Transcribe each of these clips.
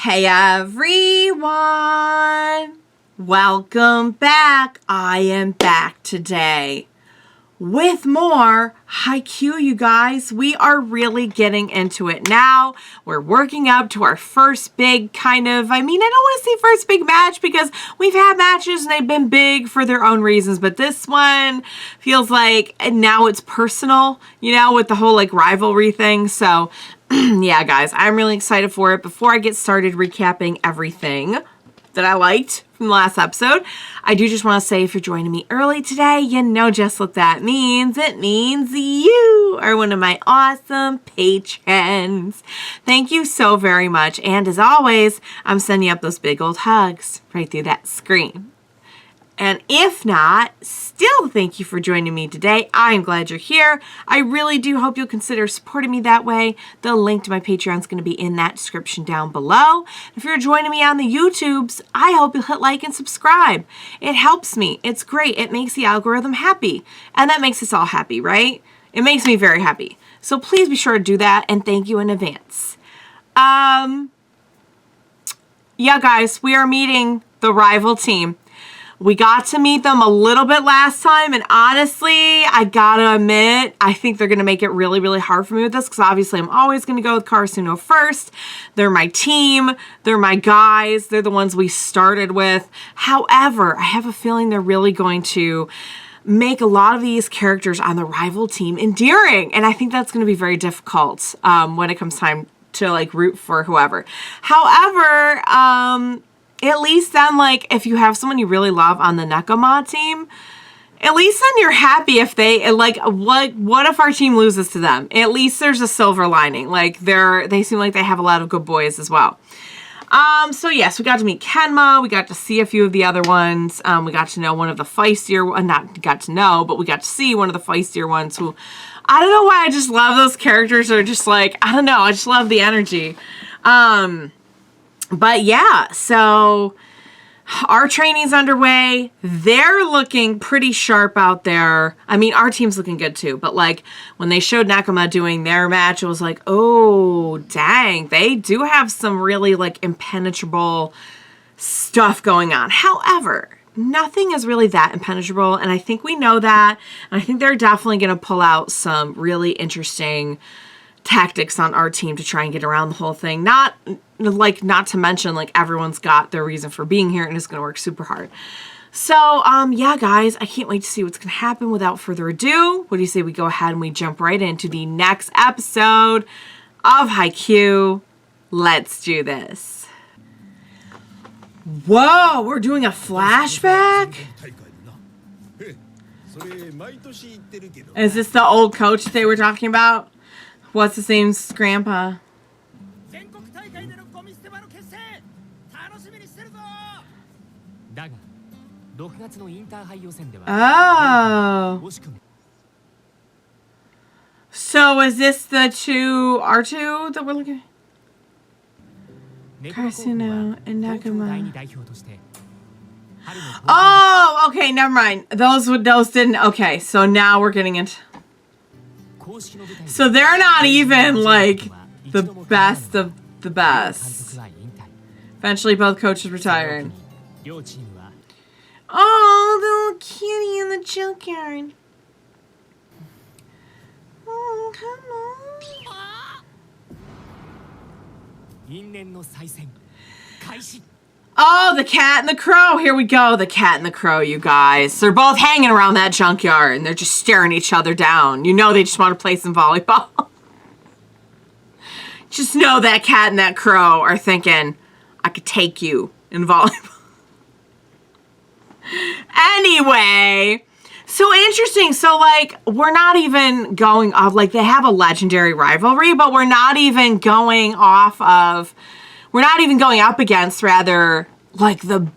Hey everyone! Welcome back. I am back today with more Haikyu, you guys. We are really getting into it now. We're working up to our first big I don't want to say first big match because we've had matches and they've been big for their own reasons, but this one feels like now it's personal, you know, with the whole like rivalry thing. So yeah, guys, I'm really excited for it. Before I get started recapping everything that I liked from the last episode, I do just want to say if you're joining me early today, you know just what that means. It means you are one of my awesome patrons. Thank you so very much. And as always, I'm sending up those big old hugs right through that screen. And if not, still thank you for joining me today. I'm glad you're here. I really do hope you'll consider supporting me that way. The link to my Patreon is going to be in that description down below. If you're joining me on the YouTubes, I hope you'll hit like and subscribe. It helps me. It's great. It makes the algorithm happy. And that makes us all happy, right? It makes me very happy. So please be sure to do that, and thank you in advance. Yeah, guys, we are meeting the rival team. We got to meet them a little bit last time, and honestly, I gotta admit, I think they're gonna make it really, really hard for me with this, because obviously I'm always gonna go with Karasuno first. They're my team, they're my guys, they're the ones we started with. However, I have a feeling they're really going to make a lot of these characters on the rival team endearing, and I think that's gonna be very difficult when it comes time to like root for whoever. However, at least then, like, if you have someone you really love on the NEKOMA team, at least then you're happy if they, like, what if our team loses to them? At least there's a silver lining. Like, they seem like they have a lot of good boys as well. So yes, we got to meet Kenma, we got to see a few of the other ones, we got to know one of the feistier, not got to know, but we got to see one of the feistier ones who, I don't know why, I just love those characters. They're just like, I don't know, I just love the energy. But yeah, so our training's underway. They're looking pretty sharp out there. I mean, our team's looking good too, but like when they showed NEKOMA doing their match, it was like, oh, dang, they do have some really like impenetrable stuff going on. However, nothing is really that impenetrable, and I think we know that, and I think they're definitely going to pull out some really interesting tactics on our team to try and get around the whole thing. Not to mention, like, everyone's got their reason for being here and it's going to work super hard. So, yeah, guys, I can't wait to see what's going to happen. Without further ado, what do you say we go ahead and we jump right into the next episode of Haikyu? Let's do this. Whoa, we're doing a flashback? Is this the old coach they were talking about? What's his name's grandpa? Oh. So is this the R2 that we're looking at? Karasuno and NEKOMA. Oh, okay, never mind. Those didn't. Okay, so now we're getting into. So they're not even like the best of the best. Eventually both coaches retired. Oh, the little kitty in the junkyard. Oh, come on. Oh, the cat and the crow. Here we go. The cat and the crow, you guys. They're both hanging around that junkyard and they're just staring each other down. You know they just want to play some volleyball. Just know that cat and that crow are thinking, I could take you in volleyball. Anyway, so interesting. So, like, we're not even going off, like, they have a legendary rivalry, but we're not even going off of, we're not even going up against, rather, like the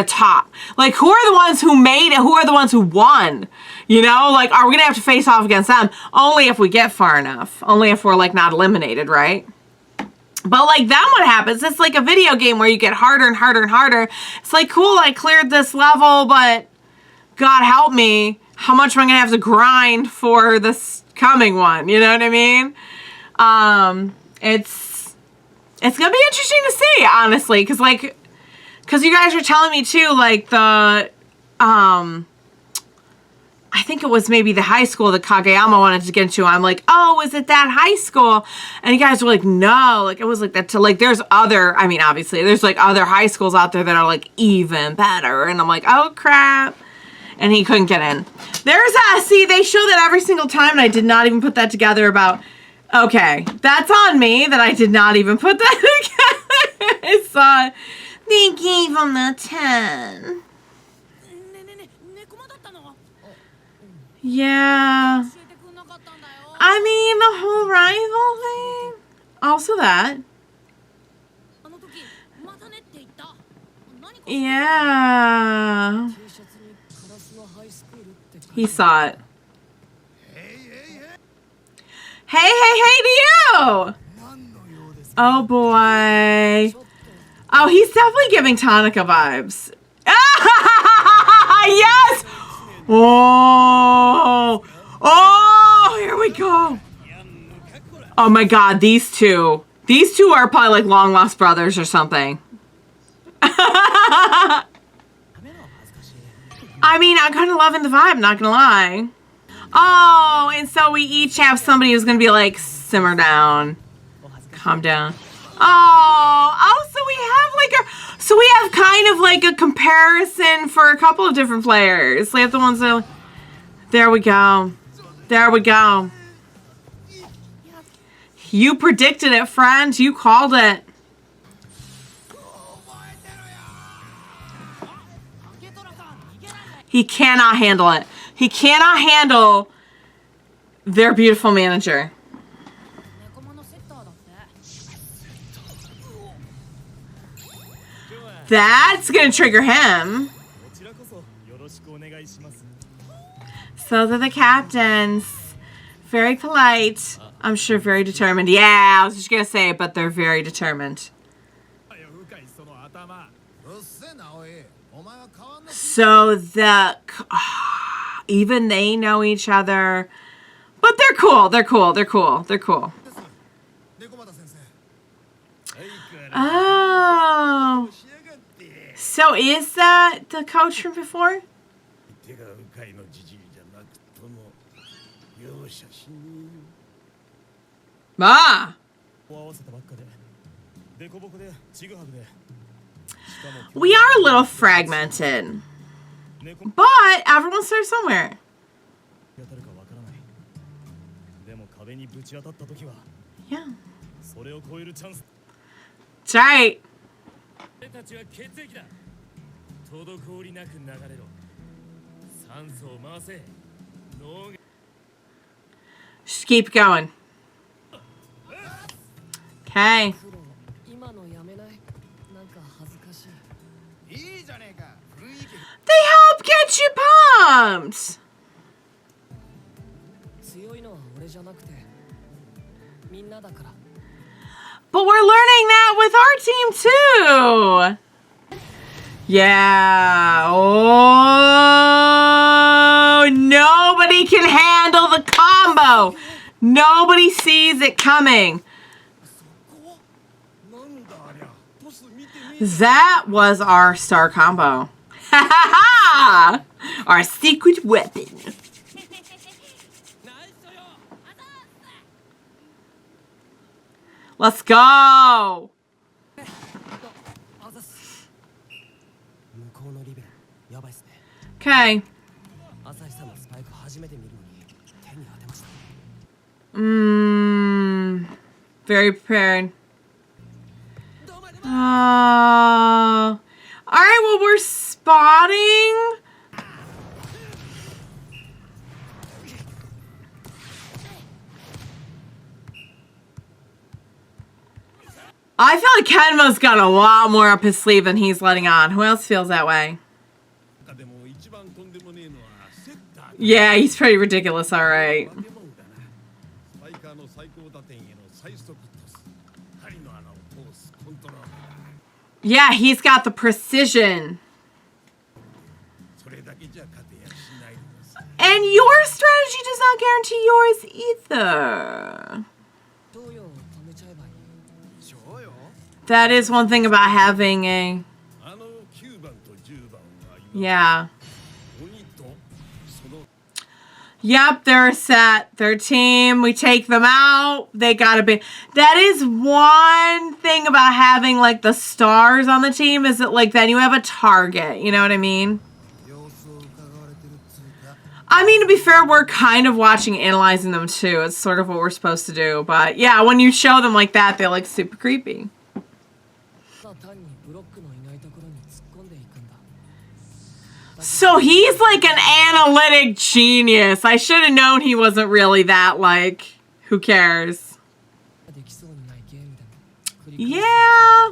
top. Like, who are the ones who made it? Who are the ones who won? You know, like, are we going to have to face off against them? Only if we get far enough. Only if we're, like, not eliminated, right? But, like, then what happens? It's like a video game where you get harder and harder and harder. It's like, cool, I cleared this level, but God help me, how much am I going to have to grind for this coming one? You know what I mean? It's It's gonna be interesting to see, honestly, because you guys were telling me too, like the I think it was maybe the high school that Kageyama wanted to get into. I'm like, oh, is it that high school? And you guys were like, no, like it was like that. Like there's other, I mean, obviously there's like other high schools out there that are like even better. And I'm like, oh crap. And he couldn't get in. There's see, they show that every single time, and I did not even put that together about, okay, that's on me that I did not even put that together. It's they gave him the 10. Yeah. I mean, the whole rival thing. Also that. Yeah. He saw it. Hey to you! Oh boy. Oh, he's definitely giving Tonica vibes. Yes! Oh! Oh! Here we go. Oh my god, these two. These two are probably like long lost brothers or something. I mean, I'm kind of loving the vibe, not gonna lie. Oh, and so we each have somebody who's gonna be like, simmer down. Calm down. Oh, so we have kind of like a comparison for a couple of different players. We have the ones that, there we go. There we go. You predicted it, friend. You called it. He cannot handle it. He cannot handle their beautiful manager. That's gonna trigger him. So they're the captains. Very polite. I'm sure very determined. Yeah, I was just gonna say it, but they're very determined. So even they know each other. But they're cool. They're cool. They're cool. They're cool. Oh. So is that the coach from before? Ah. We are a little fragmented. But everyone starts somewhere. Yeah. That's right. Just keep going. Okay. They help get you pumped. But we're learning that with our team too. Yeah. Oh, nobody can handle the combo. Nobody sees it coming. That was our star combo. Ha ha ha! Our secret weapon. Let's go! Okay. Very prepared. Alright, well, we're spotting. I feel like Kenma's got a lot more up his sleeve than he's letting on. Who else feels that way? Yeah, he's pretty ridiculous, alright. Yeah, he's got the precision. And your strategy does not guarantee yours either. That is one thing about having a... Yeah. Yep, they're set. Their team, we take them out. They gotta be... That is one thing about having, like, the stars on the team, is that, like, then you have a target. You know what I mean? I mean, to be fair, we're kind of watching, analyzing them, too. It's sort of what we're supposed to do. But, yeah, when you show them like that, they're, like, super creepy. So he's like an analytic genius. I should have known he wasn't really that, like, who cares? Yeah.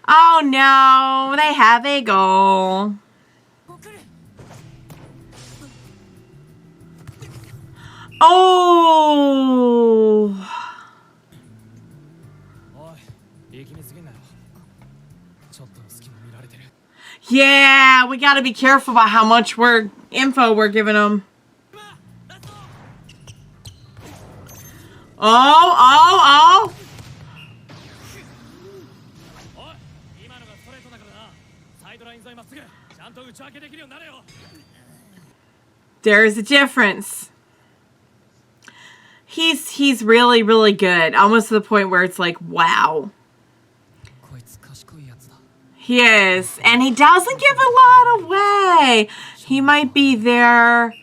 Oh no, they have a goal. Oh. Yeah, we gotta be careful about how much info we're giving them. Oh. There's a difference. He's really, really good. Almost to the point where it's like, wow. He is. And he doesn't give a lot away. He might be their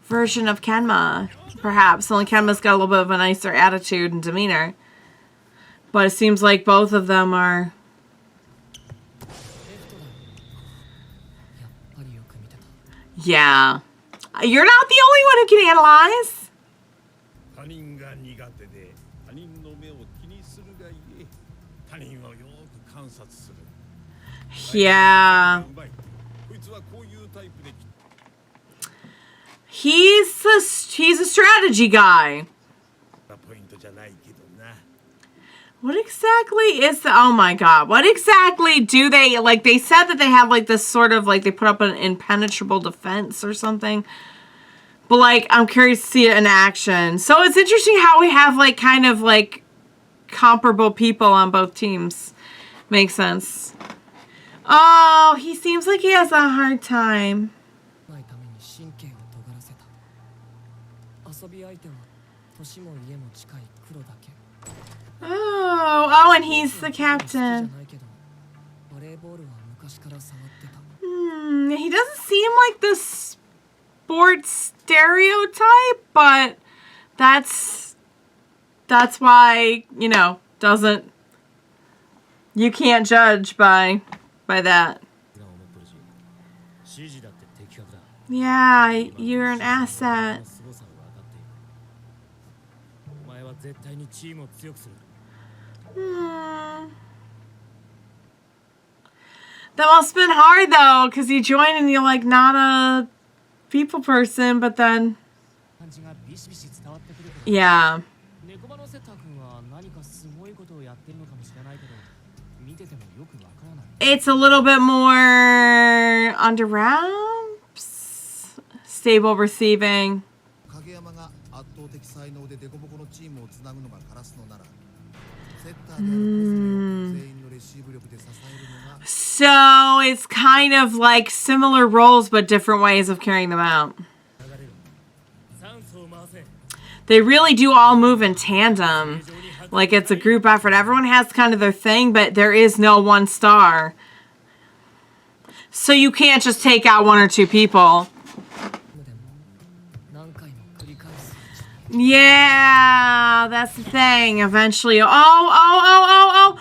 version of Kenma, perhaps. Only Kenma's got a little bit of a nicer attitude and demeanor. But it seems like both of them are... Yeah. You're not the only one who can analyze. Yeah. He's a strategy guy. What exactly is the... Oh my god. What exactly do they... Like, they said that they have, like, this sort of, like, they put up an impenetrable defense or something. But, like, I'm curious to see it in action. So it's interesting how we have, like, kind of, like, comparable people on both teams. Makes sense. Oh, he seems like he has a hard time. Oh, and he's the captain. He doesn't seem like the sports stereotype, but that's why, you know, you can't judge by that. Yeah, you're an asset. That must have been hard though, because you join and you're like not a people person, but then yeah. It's a little bit more under wraps, stable receiving. So it's kind of like similar roles but different ways of carrying them out. They really do all move in tandem. Like it's a group effort. Everyone has kind of their thing, but there is no one star. So you can't just take out one or two people. Yeah, that's the thing. Eventually, huh?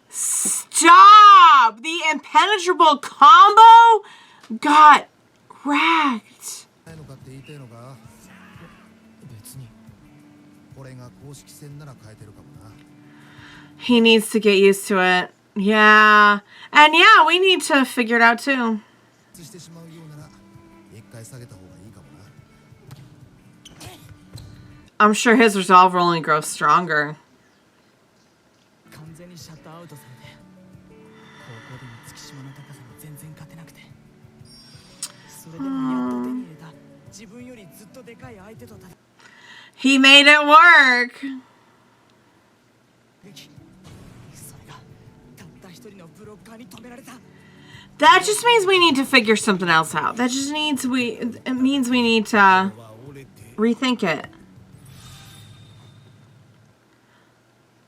Stop! The impenetrable combo got wrecked. He needs to get used to it. Yeah. And yeah, we need to figure it out too. I'm sure his resolve will only grow stronger. He made it work. That just means we need to figure something else out. That just means it means we need to rethink it.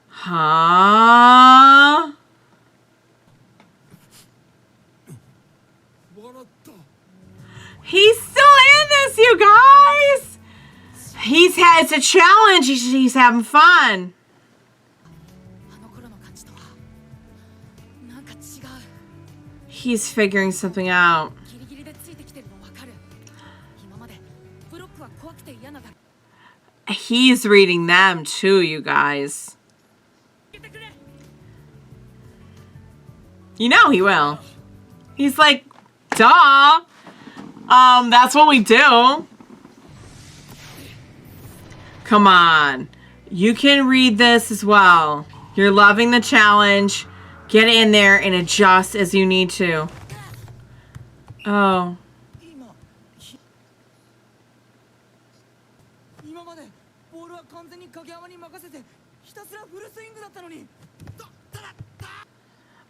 Huh? He's still in this, you guys. It's a challenge. He's having fun. He's figuring something out. He's reading them too, you guys. You know he will. He's like, duh. That's what we do. Come on. You can read this as well. You're loving the challenge. Get in there and adjust as you need to. Oh.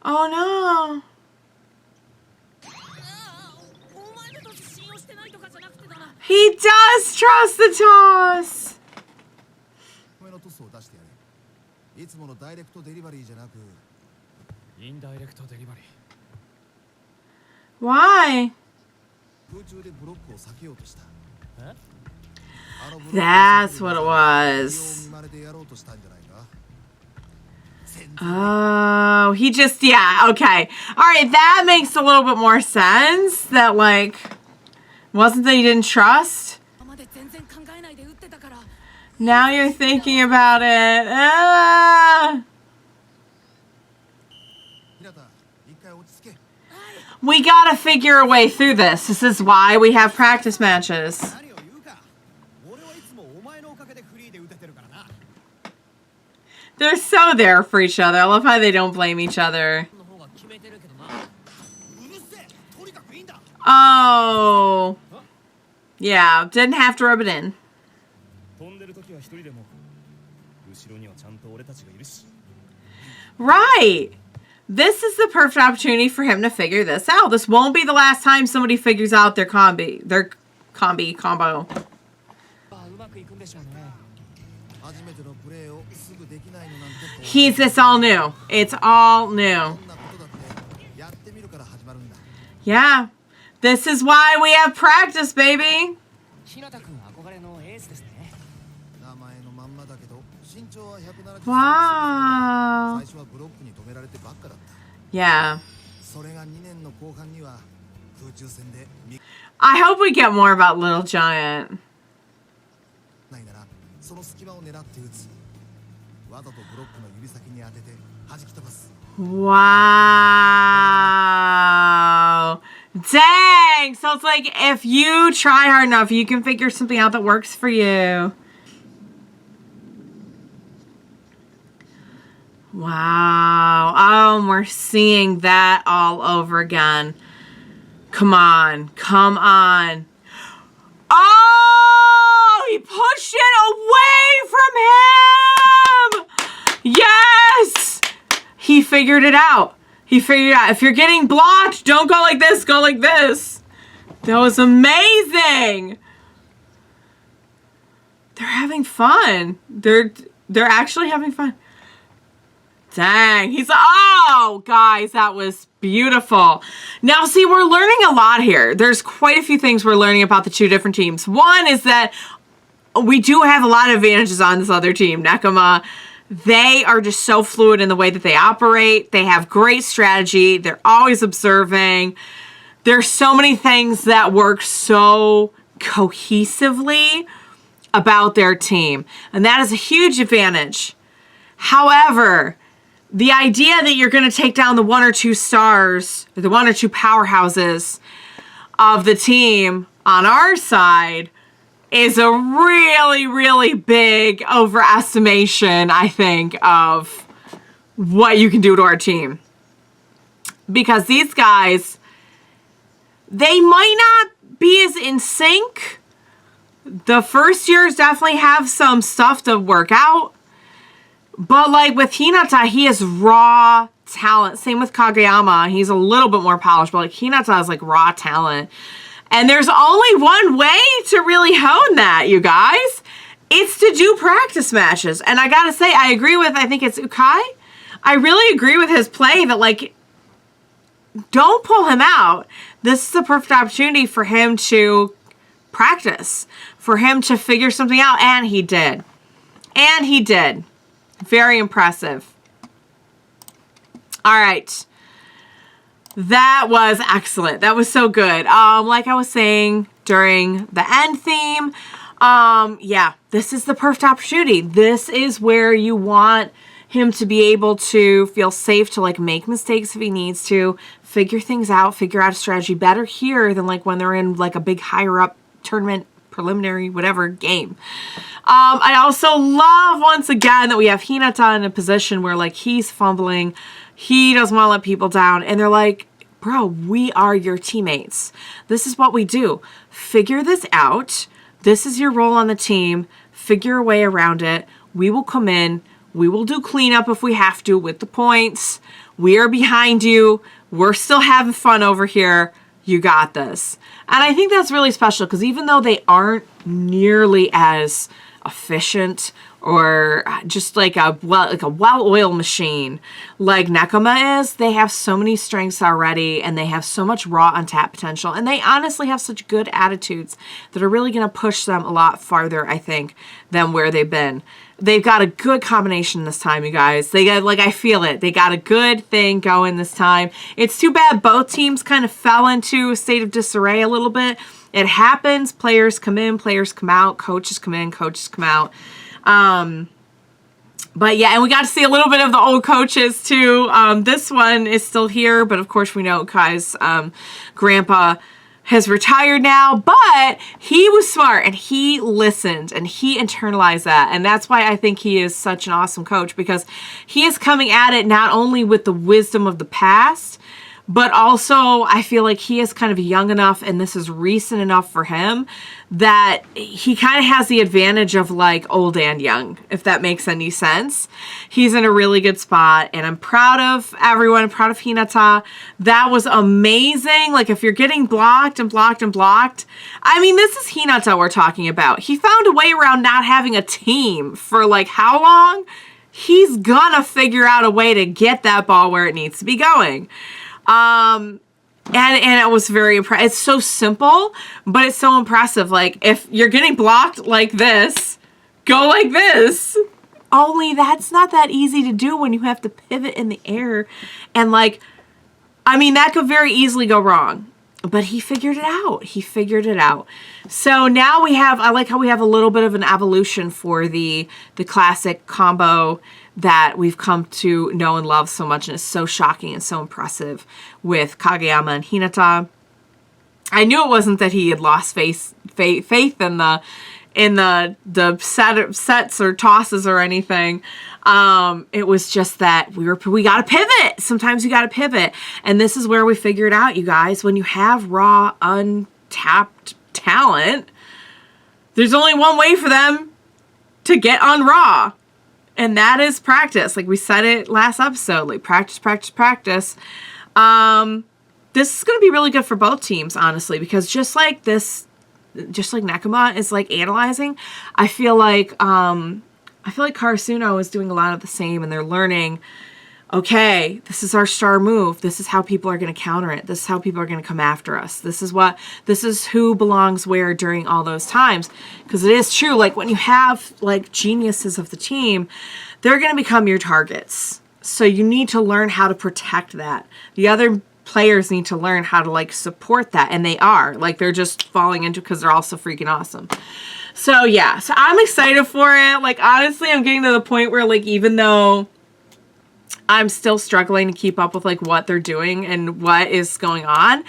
Oh no. He does trust the toss. Why? That's what it was. Oh, he just, yeah, okay. All right, that makes a little bit more sense. That, like, wasn't that he didn't trust? Now you're thinking about it. We gotta figure a way through this. This is why we have practice matches. They're so there for each other. I love how they don't blame each other. Oh. Yeah, didn't have to rub it in. Right. This is the perfect opportunity for him to figure this out. This won't be the last time somebody figures out their combo. It's all new. It's all new. Yeah. This is why we have practice, baby. Wow. Yeah. I hope we get more about Little Giant. Wow. Dang. So it's like if you try hard enough, you can figure something out that works for you. Wow. Oh, we're seeing that all over again. Come on. Come on. Oh, he pushed it away from him. Yes. He figured it out. He figured it out. If you're getting blocked, don't go like this. Go like this. That was amazing. They're having fun. They're actually having fun. Dang, he's, oh, guys, that was beautiful. Now, see, we're learning a lot here. There's quite a few things we're learning about the two different teams. One is that we do have a lot of advantages on this other team, Nekoma. They are just so fluid in the way that they operate. They have great strategy. They're always observing. There's so many things that work so cohesively about their team, and that is a huge advantage. However, the idea that you're going to take down the one or two stars, or the one or two powerhouses of the team on our side is a really, really big overestimation, I think, of what you can do to our team. Because these guys, they might not be as in sync. The first years definitely have some stuff to work out. But like with Hinata, he is raw talent. Same with Kageyama. He's a little bit more polished, but like Hinata is like raw talent. And there's only one way to really hone that, you guys. It's to do practice matches. And I gotta say, I agree with, I think it's Ukai. I really agree with his play that like, don't pull him out. This is the perfect opportunity for him to practice, for him to figure something out. And he did. And he did. Very impressive. All right. That was excellent. That was so good. Like I was saying during the end theme, yeah, this is the perfect opportunity. This is where you want him to be able to feel safe to like make mistakes if he needs to, figure things out, figure out a strategy better here than like when they're in like a big higher up tournament, preliminary, whatever game. I also love once again that we have Hinata in a position where like he's fumbling. He doesn't want to let people down. And they're like, bro, we are your teammates. This is what we do. Figure this out. This is your role on the team. Figure a way around it. We will come in. We will do cleanup if we have to with the points. We are behind you. We're still having fun over here. You got this. And I think that's really special because even though they aren't nearly as efficient or just like a well-oiled machine like NEKOMA is, they have so many strengths already and they have so much raw untapped potential, and they honestly have such good attitudes that are really going to push them a lot farther, I think, than where they've been. They've got a good combination this time, you guys. They got, like, I feel it. They got a good thing going this time. It's too bad both teams kind of fell into a state of disarray a little bit. It happens. Players come in, players come out, coaches come in, coaches come out. But yeah, and we got to see a little bit of the old coaches too. This one is still here, but of course we know Kai's grandpa has retired now, but he was smart and he listened and he internalized that. And that's why I think he is such an awesome coach, because he is coming at it not only with the wisdom of the past, but also I feel like he is kind of young enough and this is recent enough for him that he kind of has the advantage of like old and young, if that makes any sense. He's in a really good spot and I'm proud of everyone. I'm proud of Hinata. That was amazing. Like if you're getting blocked and blocked and blocked, I mean, this is Hinata we're talking about. He found a way around not having a team for like how long? He's gonna figure out a way to get that ball where it needs to be going. And it was very impressive. It's so simple, but it's so impressive. Like if you're getting blocked like this, go like this. Only that's not that easy to do when you have to pivot in the air. And like, I mean, that could very easily go wrong, but he figured it out. He figured it out. So now we have, I like how we have a little bit of an evolution for the classic combo that we've come to know and love so much, and it's so shocking and so impressive with Kageyama and Hinata. I knew it wasn't that he had lost faith in the sets or tosses or anything. It was just that we got to pivot. Sometimes you got to pivot, and this is where we figure it out, you guys. When you have raw, untapped talent, there's only one way for them to get on raw. And that is practice. Like we said it last episode, like practice, practice, practice. This is going to be really good for both teams, honestly, because just like NEKOMA is like analyzing, I feel like Karasuno is doing a lot of the same, and they're learning, okay, this is our star move. This is how people are going to counter it. This is how people are going to come after us. This is who belongs where during all those times. Because it is true, like when you have like geniuses of the team, they're going to become your targets. So you need to learn how to protect that. The other players need to learn how to like support that. And they are. Like they're just falling into, because they're all so freaking awesome. So yeah, so I'm excited for it. Like honestly, I'm getting to the point where like even though I'm still struggling to keep up with like what they're doing and what is going on.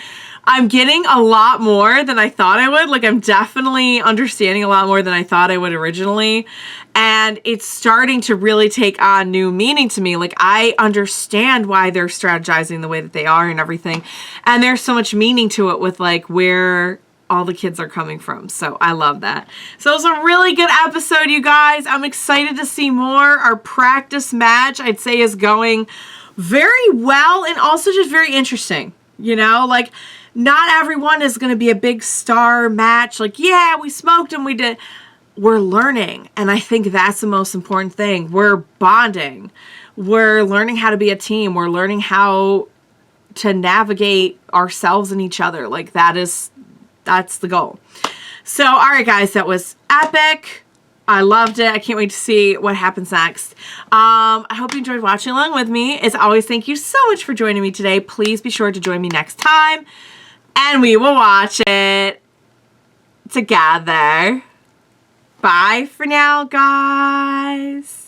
I'm getting a lot more than I thought I would. Like, I'm definitely understanding a lot more than I thought I would originally. And it's starting to really take on new meaning to me. Like, I understand why they're strategizing the way that they are and everything. And there's so much meaning to it with like where all the kids are coming from. So I love that. So it was a really good episode, you guys. I'm excited to see more. Our practice match, I'd say, is going very well and also just very interesting. You know, like, not everyone is going to be a big star match. Like, yeah, we smoked them, we did. We're learning. And I think that's the most important thing. We're bonding. We're learning how to be a team. We're learning how to navigate ourselves and each other. Like, that's the goal. So, all right, guys, that was epic. I loved it. I can't wait to see what happens next. I hope you enjoyed watching along with me. As always, thank you so much for joining me today. Please be sure to join me next time, and we will watch it together. Bye for now, guys.